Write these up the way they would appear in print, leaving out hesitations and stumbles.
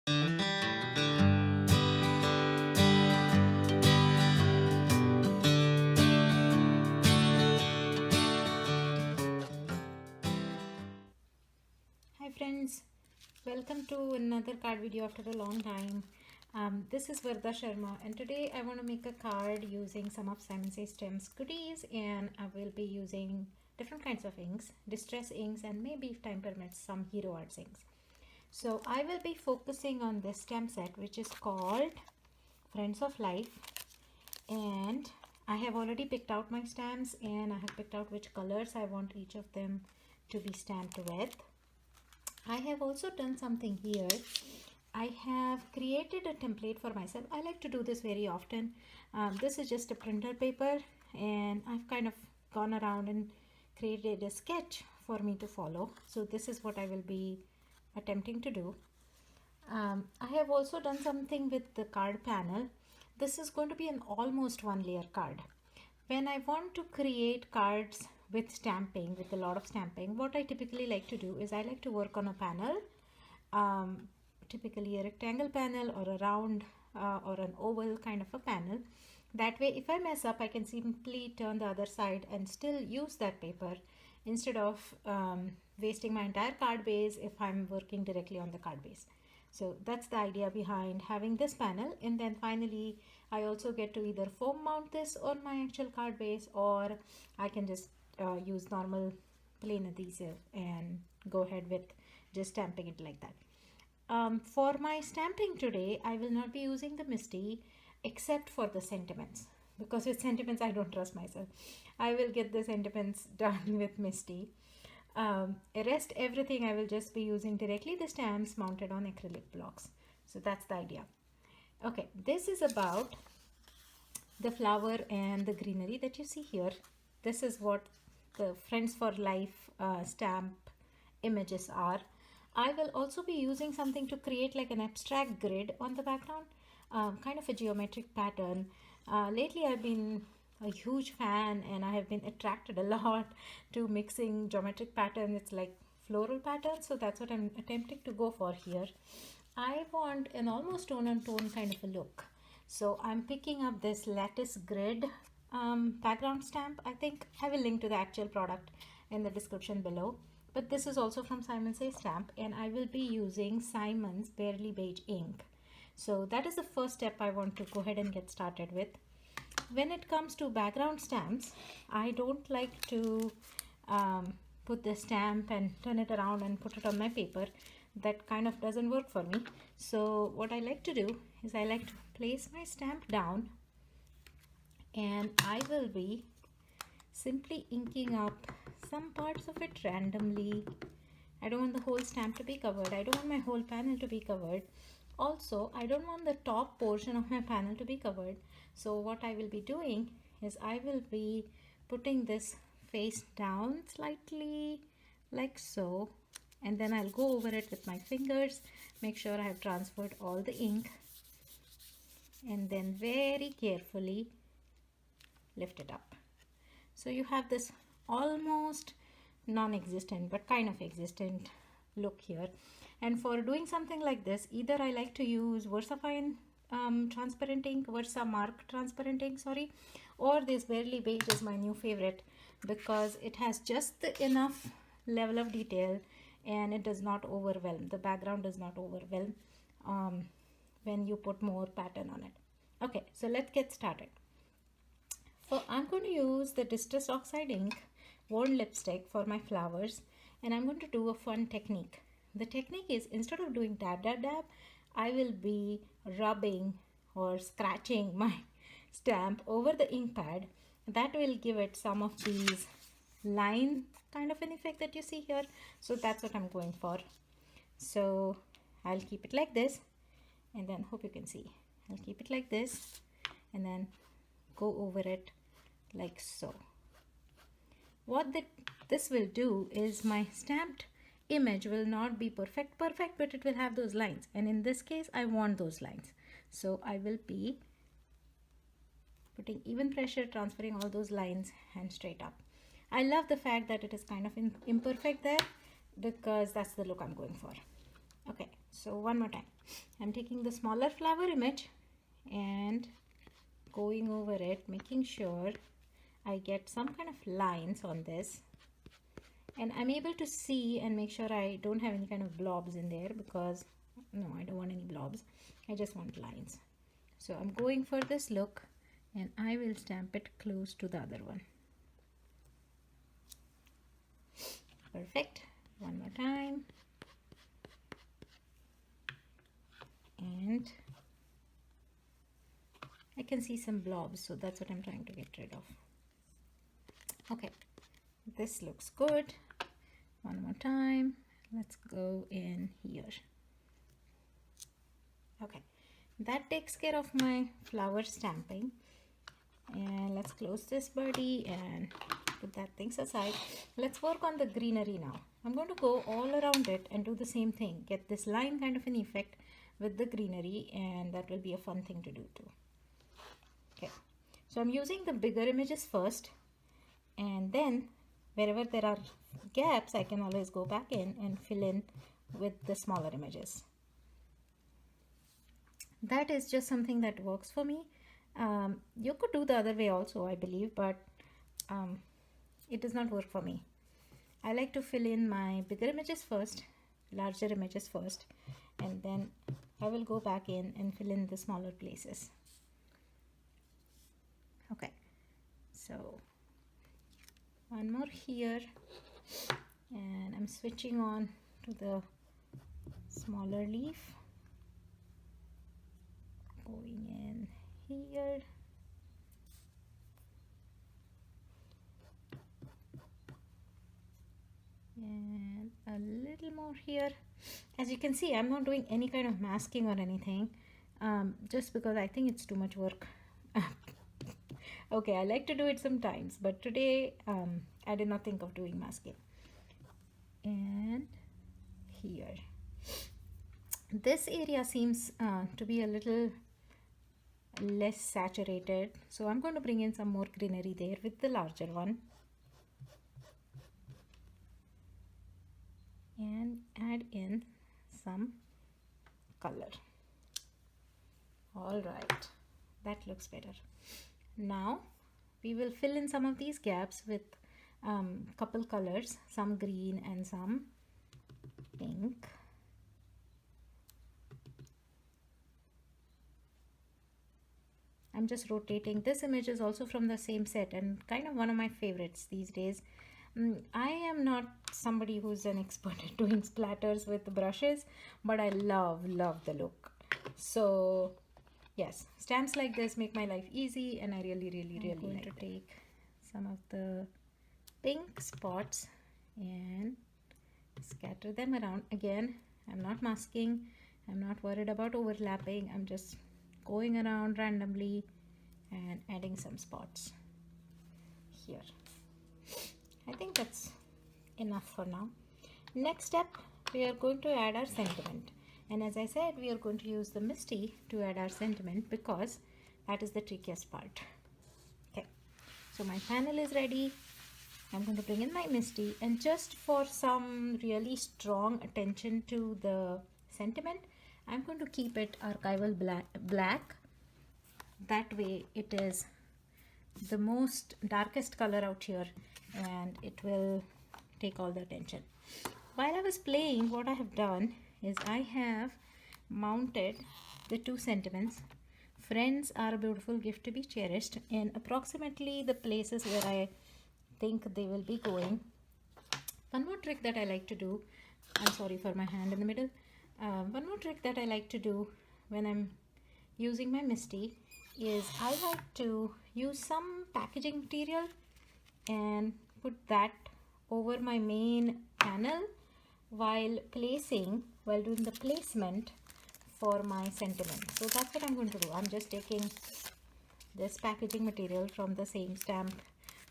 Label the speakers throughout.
Speaker 1: Hi friends, welcome to another card video after a long time. This is Varda Sharma, and today I want to make a card using some of Simon Says Stems goodies, and I will be using different kinds of inks, distress inks, and maybe if time permits some Hero Arts inks. So I will be focusing on this stamp set which is called Friends of Life, and I have already picked out my stamps and I have picked out which colors I want each of them to be stamped with. I have also done something here. I have created a template for myself. I like to do this very often. This is just a printer paper, and I've kind of gone around and created a sketch for me to follow. So this is what I will be attempting to do. I have also done something with the card panel. This is going to be an almost one layer card. When I want to create cards with stamping, with a lot of stamping, what I typically like to do is I like to work on a panel, typically a rectangle panel or a round or an oval kind of a panel. That way, if I mess up, I can simply turn the other side and still use that paper instead of wasting my entire card base if I'm working directly on the card base. So that's the idea behind having this panel. And then finally, I also get to either foam mount this on my actual card base, or I can just use normal plain adhesive and go ahead with just stamping it like that. For my stamping today, I will not be using the Misty except for the sentiments, because with sentiments I don't trust myself. I will get the sentiments done with Misty. Rest everything I will just be using directly the stamps mounted on acrylic blocks. So that's the idea. Okay, this is about the flower and the greenery that you see here. This is what the Friends for Life stamp images are. I will also be using something to create like an abstract grid on the background, kind of a geometric pattern. Lately I've been a huge fan and I have been attracted a lot to mixing geometric patterns. It's like floral patterns, so that's what I'm attempting to go for here. I want an almost tone on tone kind of a look, so I'm picking up this lattice grid background stamp. I think I will link to the actual product in the description below, but this is also from Simon Says Stamp, and I will be using Simon's Barely Beige ink. So that is the first step I want to go ahead and get started with. When it comes to background stamps, I don't like to put the stamp and turn it around and put it on my paper. That kind of doesn't work for me. So what I like to do is I like to place my stamp down, and I will be simply inking up some parts of it randomly. I don't want the whole stamp to be covered. I don't want my whole panel to be covered. Also, I don't want the top portion of my panel to be covered. So what I will be doing is I will be putting this face down slightly like so, and then I'll go over it with my fingers, make sure I have transferred all the ink, and then very carefully lift it up. So you have this almost non-existent but kind of existent look here. And for doing something like this, either I like to use VersaFine transparent ink, VersaMark transparent ink, sorry, or this Barely Beige is my new favorite because it has just the enough level of detail and it does not overwhelm. The background does not overwhelm when you put more pattern on it. Okay, so let's get started. So I'm going to use the Distress Oxide ink worn lipstick for my flowers, and I'm going to do a fun technique. The technique is, instead of doing dab dab dab, I will be rubbing or scratching my stamp over the ink pad. That will give it some of these line kind of an effect that you see here. So that's what I'm going for. So I'll keep it like this, and then hope you can see. I'll keep it like this and then go over it like so. What this will do is my stamped image will not be perfect, but it will have those lines, and in this case I want those lines. So I will be putting even pressure, transferring all those lines and straight up. I love the fact that it is kind of imperfect there because that's the look I'm going for. Okay, So one more time, I'm taking the smaller flower image and going over it, making sure I get some kind of lines on this, and I'm able to see and make sure I don't have any kind of blobs in there, because no, I don't want any blobs, I just want lines. So I'm going for this look, and I will stamp it close to the other one. Perfect. One more time. And I can see some blobs, so that's what I'm trying to get rid of. Okay, this looks good. One more time. Let's go in here. Okay, that takes care of my flower stamping. And let's close this birdie and put that things aside. Let's work on the greenery now. I'm going to go all around it and do the same thing. Get this line kind of an effect with the greenery, and that will be a fun thing to do too. Okay, so I'm using the bigger images first, and then wherever there are gaps, I can always go back in and fill in with the smaller images. That is just something that works for me. You could do the other way also, I believe, but it does not work for me. I like to fill in my bigger images first, larger images first, and then I will go back in and fill in the smaller places. Okay, so one more here, and I'm switching on to the smaller leaf, going in here. And a little more here. As you can see, I'm not doing any kind of masking or anything, just because I think it's too much work. Okay, I like to do it sometimes, but today I did not think of doing masking. And here, this area seems to be a little less saturated, so I'm going to bring in some more greenery there with the larger one. And add in some color. All right, that looks better. Now we will fill in some of these gaps with couple colors, some green and some pink. I'm just rotating. This image is also from the same set and kind of one of my favorites these days. I am not somebody who's an expert at doing splatters with brushes, but I love the look. So yes, stamps like this make my life easy, and I really like to take some of the pink spots and scatter them around. Again, I'm not masking, I'm not worried about overlapping, I'm just going around randomly and adding some spots here. I think that's enough for now. Next step, we are going to add our sentiment, and as I said, we are going to use the Misty to add our sentiment because that is the trickiest part. Okay, so my panel is ready. I'm going to bring in my Misty, and just for some really strong attention to the sentiment, I'm going to keep it archival black. That way it is the most darkest color out here, and it will take all the attention. While I was playing, what I have done is I have mounted the two sentiments. Friends are a beautiful gift to be cherished, in approximately the places where I think they will be going. One more trick that I like to do, I'm sorry for my hand in the middle. One more trick that I like to do when I'm using my Misty is I like to use some packaging material and put that over my main panel while doing the placement for my sentiment. So that's what I'm going to do. I'm just taking this packaging material from the same stamp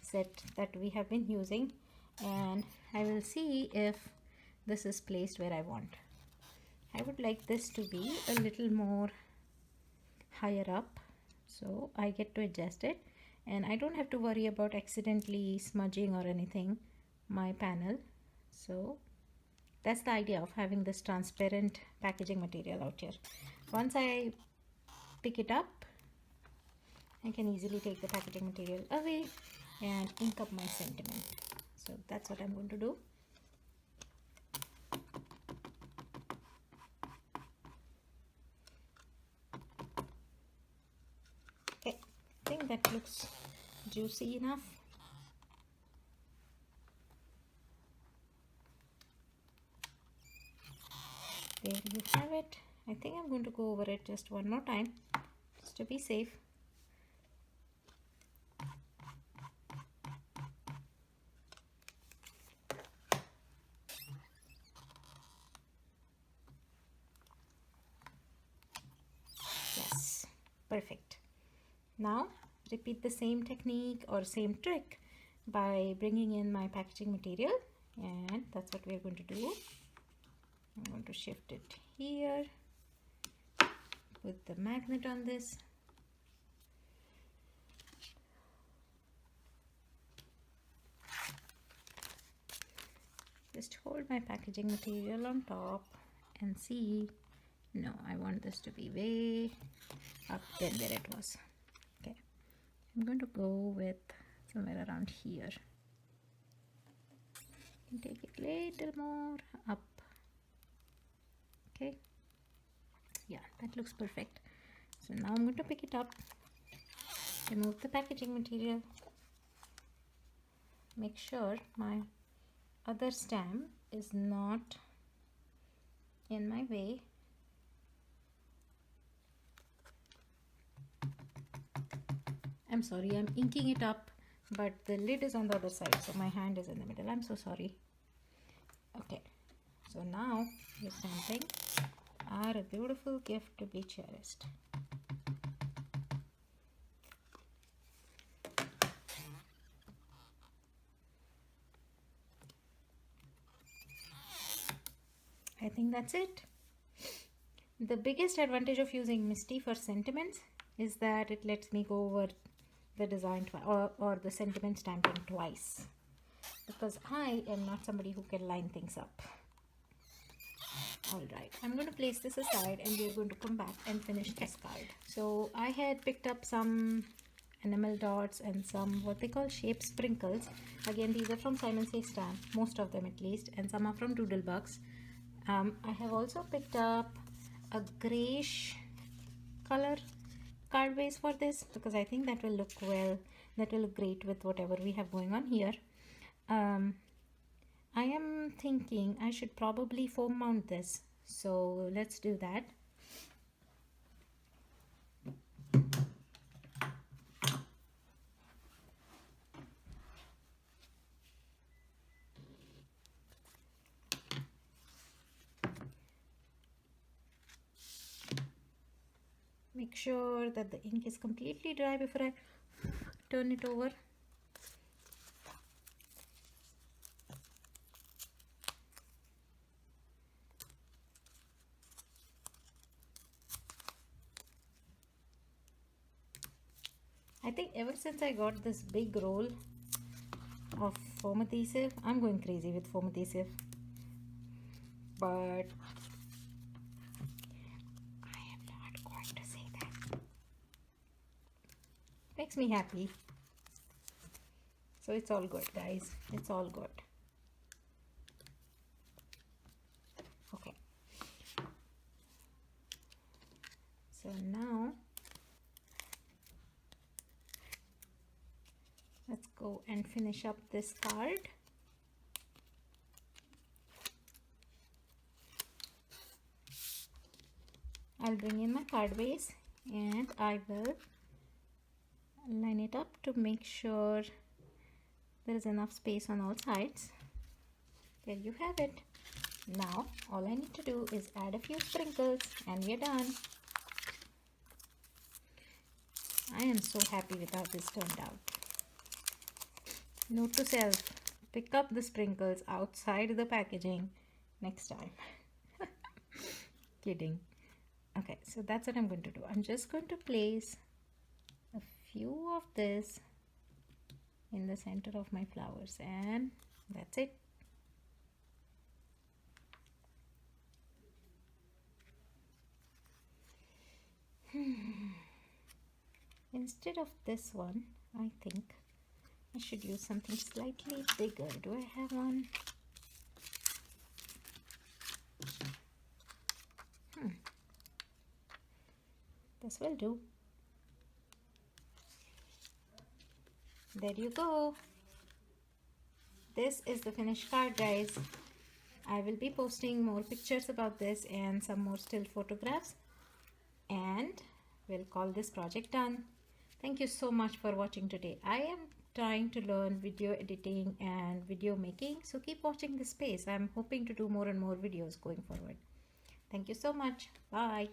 Speaker 1: set that we have been using, and I will see if this is placed where I want. I would like this to be a little more higher up, so I get to adjust it, and I don't have to worry about accidentally smudging or anything my panel. So That's the idea of having this transparent packaging material out here. Once I pick it up, I can easily take the packaging material away and ink up my sentiment. So that's what I'm going to do. Okay, I think that looks juicy enough. There you have it. I think I'm going to go over it just one more time, just to be safe. Yes, perfect. Now repeat the same technique or same trick by bringing in my packaging material, and that's what we're going to do. I'm going to shift it here, put the magnet on this. Just hold my packaging material on top and see. No, I want this to be way up there where it was. Okay, I'm going to go with somewhere around here. You can take it a little more up. Okay, yeah, that looks perfect. So now I'm going to pick it up, remove the packaging material, make sure my other stamp is not in my way. I'm sorry, I'm inking it up, but the lid is on the other side, so my hand is in the middle. I'm so sorry. Okay, so now your stamping are a beautiful gift to be cherished. I think that's it. The biggest advantage of using Misty for sentiments is that it lets me go over the design or the sentiment stamping twice, because I am not somebody who can line things up. Alright, I'm going to place this aside and we're going to come back and finish this card. So I had picked up some enamel dots and some what they call shape sprinkles. Again, these are from Simon Says Stamp, most of them at least, and some are from Doodlebugs. I have also picked up a grayish color card base for this, because I think that will look great with whatever we have going on here. I am thinking I should probably foam mount this, so let's do that. Make sure that the ink is completely dry before I turn it over. I think ever since I got this big roll of foam adhesive, I'm going crazy with foam adhesive, but I am not going to say that. Makes me happy. So it's all good, guys. It's all good. Okay. So now let's go and finish up this card. I'll bring in my card base and I will line it up to make sure there is enough space on all sides. There you have it. Now all I need to do is add a few sprinkles and we're done. I am so happy with how this turned out. Note to self, pick up the sprinkles outside the packaging next time. Kidding. Okay, so that's what I'm going to do. I'm just going to place a few of this in the center of my flowers, and that's it. Instead of this one, I think I should use something slightly bigger. Do I have one? This will do. There you go. This is the finished card, guys. I will be posting more pictures about this and some more still photographs, and we'll call this project done. Thank you so much for watching today. I am trying to learn video editing and video making, so keep watching this space. I'm hoping to do more and more videos going forward. Thank you so much. Bye.